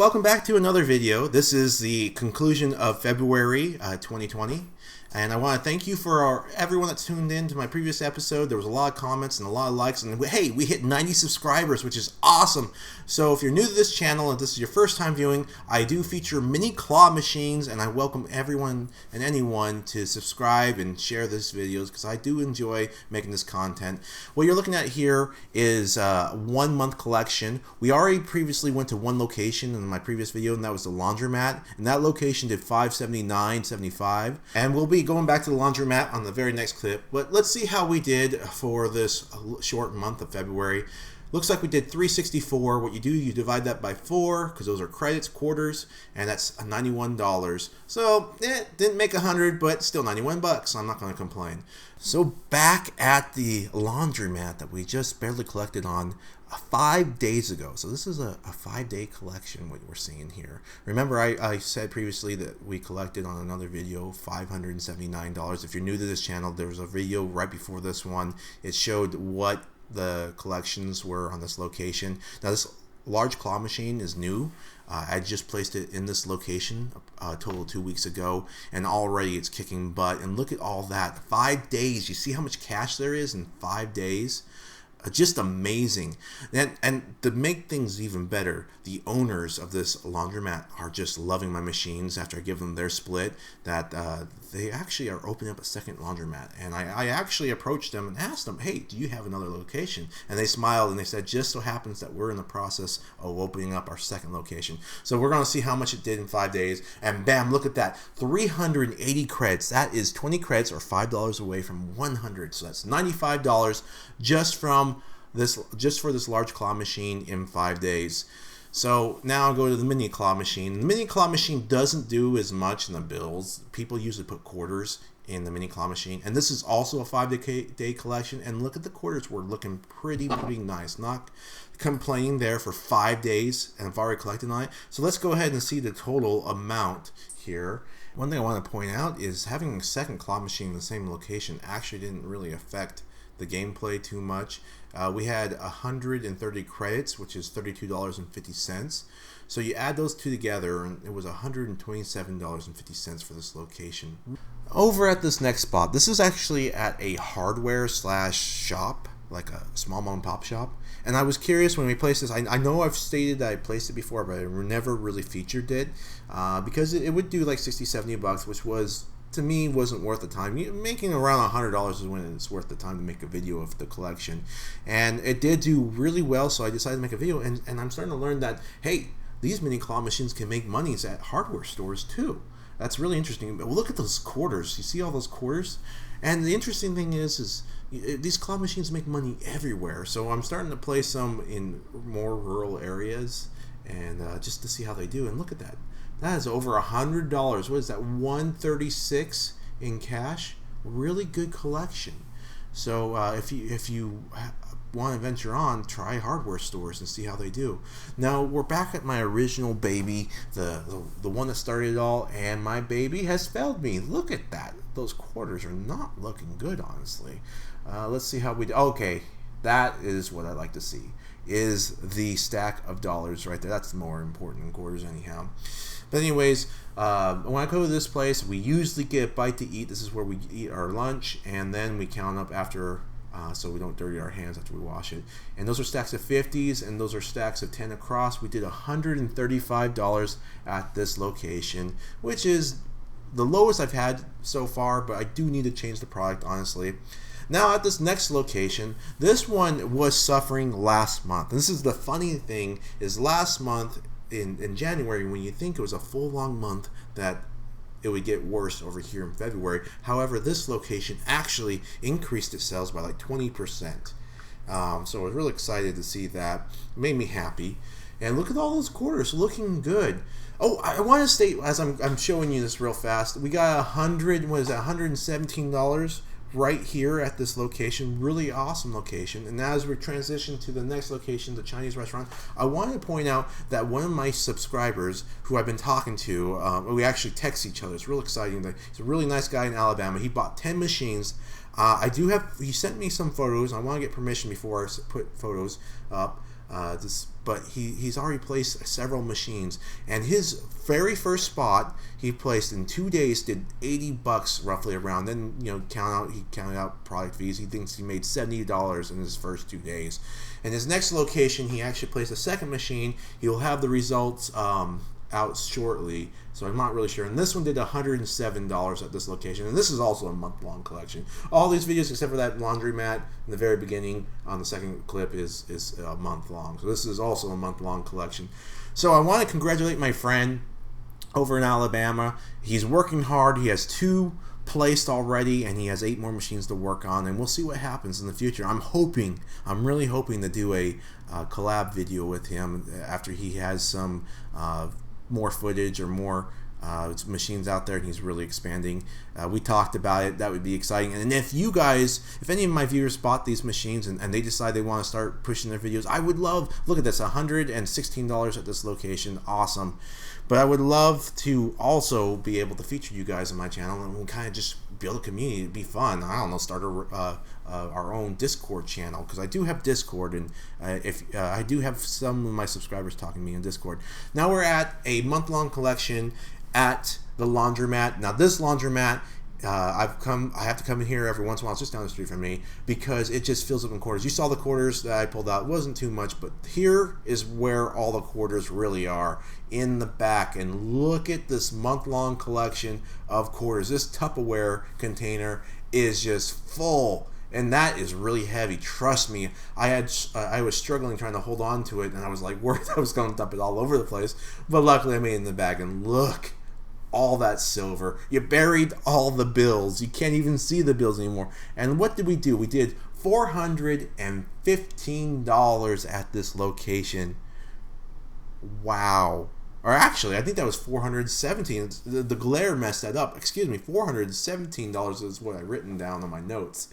welcome back to another video. This is the conclusion of February 2020. And I want to thank you for everyone that's tuned in to my previous episode. There was a lot of comments and a lot of likes. And hey, we hit 90 subscribers, which is awesome. So if you're new to this channel and this is your first time viewing, I do feature mini claw machines. And I welcome everyone and anyone to subscribe and share these videos because I do enjoy making this content. What you're looking at here is a 1 month collection. We already previously went to one location in my previous video, and that was the laundromat. And that location did $579.75. And we'll be going back to the laundromat on the very next clip, but let's see how we did for this short month of February. Looks like we did 364. What you do, you divide that by 4 because those are credits, quarters, and that's $91. So it didn't make 100, but still 91 bucks. So I'm not going to complain. So back at the laundromat that we just barely collected on 5 days ago. So this is a 5-day collection, what we're seeing here. Remember, I said previously that we collected on another video $579. If you're new to this channel, there was a video right before this one. It showed what the collections were on this location. Now this large claw machine is new. I just placed it in this location a total of 2 weeks ago, and already it's kicking butt. And look at all that. 5 days. You see how much cash there is in 5 days? Just amazing. And to make things even better, the owners of this laundromat are just loving my machines after I give them their split, that they actually are opening up a second laundromat. And I actually approached them and asked them, hey, do you have another location? And they smiled and they said, just so happens that we're in the process of opening up our second location. So we're going to see how much it did in 5 days. And bam, look at that, 380 credits. That is 20 credits or $5 away from 100. So that's $95 just for this large claw machine in 5 days. So now I'll go to the mini claw machine. The mini claw machine doesn't do as much in the bills. People usually put quarters in the mini claw machine, and this is also a 5-day collection. And look at the quarters, we're looking pretty nice. Not complaining there for 5 days, and I've already collected on it. So let's go ahead and see the total amount here. One thing I want to point out is having a second claw machine in the same location actually didn't really affect the gameplay too much. We had 130 credits, which is $32.50. So you add those two together, and it was $127.50 for this location. Over at this next spot, this is actually at a hardware slash shop, like a small mom and pop shop. And I was curious when we placed this. I know I've stated that I placed it before, but I never really featured it because it would do like 60-70 bucks, which was, to me, wasn't worth the time. Making around $100 is when it's worth the time to make a video of the collection. And it did do really well, so I decided to make a video. And I'm starting to learn that, hey, these mini claw machines can make monies at hardware stores too. That's really interesting. But look at those quarters. You see all those quarters? And the interesting thing is these claw machines make money everywhere. So I'm starting to place some in more rural areas, and just to see how they do. And look at that. That is over $100. What is that? $136 in cash. Really good collection. So if you want to venture on, try hardware stores and see how they do. Now we're back at my original baby, the one that started it all, and my baby has failed me. Look at that. Those quarters are not looking good, honestly. Let's see how we do. Okay, that is what I like to see, is the stack of dollars right there. That's more important than quarters anyhow. But anyways, when I go to this place, we usually get a bite to eat. This is where we eat our lunch, and then we count up after, so we don't dirty our hands after we wash it. And those are stacks of 50s, and those are stacks of 10 across. We did $135 at this location, which is the lowest I've had so far, but I do need to change the product, honestly. Now at this next location, this one was suffering last month. And this is the funny thing, is last month, in January, when you think it was a full long month, that it would get worse over here in February. However, this location actually increased its sales by like 20%. So I was really excited to see that. It made me happy. And look at all those quarters looking good. Oh, I want to state, as I'm showing you this real fast, we got $117 right here at this location. Really awesome location. And now as we transition to the next location, the Chinese restaurant, I want to point out that one of my subscribers who I've been talking to, we actually text each other. It's real exciting. He's a really nice guy in Alabama. He bought 10 machines. He sent me some photos. I want to get permission before I put photos up. But he's already placed several machines, and his very first spot he placed in 2 days did $80 roughly around. Then he counted out product fees. He thinks he made $70 in his first 2 days. And his next location, he actually placed a second machine. He will have the results out shortly, so I'm not really sure. And this one did $107 at this location, and this is also a month-long collection. All these videos, except for that laundromat in the very beginning on the second clip, is a month long. So this is also a month-long collection. So I want to congratulate my friend over in Alabama. He's working hard. He has 2 placed already, and he has 8 more machines to work on, and we'll see what happens in the future. I'm really hoping to do a collab video with him after he has some more footage or more machines out there, and he's really expanding. We talked about it. That would be exciting. And if any of my viewers bought these machines and they decide they want to start pushing their videos, I would love, look at this, $116 at this location. Awesome. But I would love to also be able to feature you guys on my channel, and we'll kind of just build a community. It'd be fun. I don't know, start our own Discord channel, because I do have Discord, and I do have some of my subscribers talking to me in Discord. Now we're at a month-long collection at the laundromat. Now this laundromat, I have to come in here every once in a while. It's just down the street from me, because it just fills up in quarters. You saw the quarters that I pulled out. It wasn't too much, but here is where all the quarters really are, in the back. And look at this month-long collection of quarters. This Tupperware container is just full, and that is really heavy. Trust me, I was struggling trying to hold on to it, and I was like worried I was going to dump it all over the place. But luckily I made it in the bag, and look, all that silver. You buried all the bills. You can't even see the bills anymore. And what did we do? We did $415 at this location. Wow. Or actually, I think that was $417. The glare messed that up. Excuse me, $417 is what I've written down on my notes.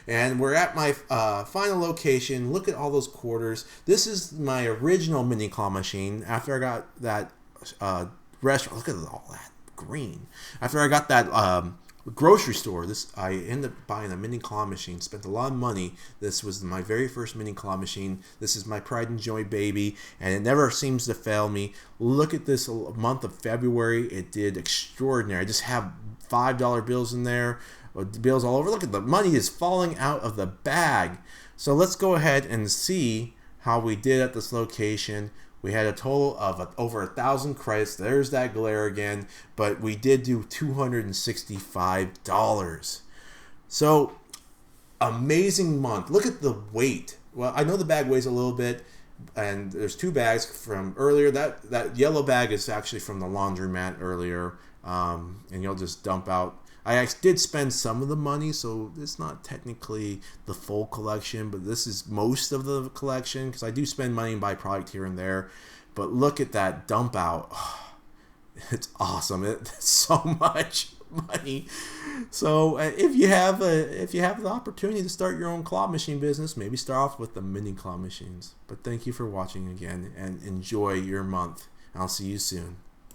And we're at my final location. Look at all those quarters. This is my original mini claw machine. After I got that restaurant, look at all that green. After I got that grocery store, I ended up buying a mini claw machine. Spent a lot of money. This was my very first mini claw machine. This is my pride and joy baby, and it never seems to fail me. Look at this month of February. It did extraordinary. I just have $5 bills in there, bills all over. Look at the money is falling out of the bag. So let's go ahead and see how we did at this location. We had a total of over 1,000 credits. There's that glare again, but we did do $265. So, amazing month. Look at the weight. Well, I know the bag weighs a little bit, and there's 2 bags from earlier. That yellow bag is actually from the laundromat earlier, and you'll just dump out. I did spend some of the money, so it's not technically the full collection, but this is most of the collection, because I do spend money and buy product here and there. But look at that dump out. Oh, it's awesome. It's so much money. So if you have the opportunity to start your own claw machine business, maybe start off with the mini claw machines. But thank you for watching again, and enjoy your month. I'll see you soon.